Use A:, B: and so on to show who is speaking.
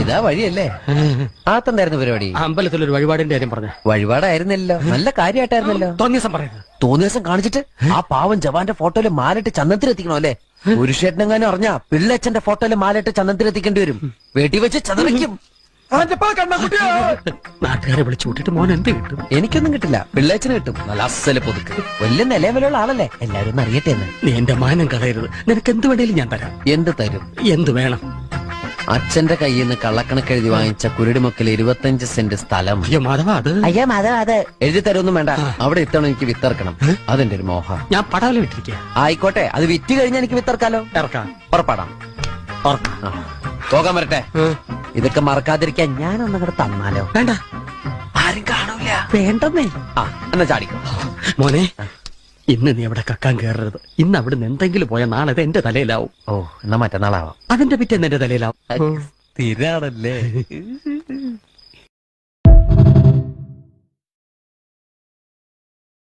A: ഇതാ വഴിയല്ലേ? ആത്തെന്തായിരുന്നു പരിപാടി?
B: അമ്പലത്തിലൊരു വഴിപാടിന്റെ കാര്യം പറഞ്ഞ.
A: വഴിപാടായിരുന്നല്ലോ, നല്ല കാര്യമായിട്ടായിരുന്നല്ലോ.
B: തോന്നിയസം പറയുന്നത്.
A: തോന്നിയസം കാണിച്ചിട്ട് ആ പാവം ജവാന്റെ ഫോട്ടോയില് മാലിട്ട് ചന്ദനത്തിലെത്തിക്കണോ അല്ലേ? പുരുഷേട്ടനെങ്ങാനും അറിഞ്ഞാ പിള്ളേച്ചന്റെ ഫോട്ടോയില് മാലിട്ട് ചന്ദനത്തിലെത്തിക്കേണ്ടി വരും. വീട്ടിൽ വെച്ച് ചതറിക്കും.
B: നാട്ടുകാരെ വിളിച്ചു കൂട്ടിട്ട് മോൻ എന്ത് കിട്ടും?
A: എനിക്കൊന്നും കിട്ടില്ല, പിള്ളേച്ചന് കിട്ടും. നല്ല അസല് പുതുക്ക്, വലിയ നിലവിലുള്ള ആളല്ലേ, എല്ലാരും ഒന്ന് അറിയട്ടെ എന്ന്.
B: നീ എന്റെ മാനം കളയരുത്. നിനക്ക് എന്ത് വേണേലും ഞാൻ തരാം.
A: എന്ത് തരും?
B: എന്ത് വേണം?
A: അച്ഛന്റെ കയ്യിൽ നിന്ന് കള്ളക്കണക്ക് എഴുതി വാങ്ങിച്ച കുരുടിമുക്കിൽ 25 സെന്റ് സ്ഥലം.
B: അയ്യോ മാധവ, അത്
A: അയ്യോ മാധവ, അത് എഴുതി തരൊന്നും വേണ്ട. അവിടെ ഇത്തവണ എനിക്ക് വിത്തറക്കണം. അതെന്റെ ഒരു മോഹം.
B: ഞാൻ പടവല വിട്ടിരിക്കുക.
A: ആയിക്കോട്ടെ, അത് വിറ്റ് കഴിഞ്ഞാൽ എനിക്ക് വിത്തറക്കാലോ.
B: ഇറക്കാം.
A: പുറപ്പാടാം. പോകാൻ വരട്ടെ. ഇതൊക്കെ മറക്കാതിരിക്കാൻ ഞാനൊന്നും കൂടെ തന്നാലോ?
B: വേണ്ട,
A: ആരും കാണൂല.
B: വേണ്ടെന്നേ.
A: എന്നാ ചാടിക്കോ
B: മോനെ. ഇന്ന് നീ അവിടെ കക്കാൻ കയറരുത്. ഇന്ന് അവിടുന്ന് എന്തെങ്കിലും പോയ നാളെ അത് എന്റെ തലയിലാവും.
A: എന്നാ മറ്റന്നാളാവാം.
B: അതിന്റെ പിറ്റേന്ന് എന്റെ തലയിലാവും.
A: സ്ഥിരാണല്ലേ?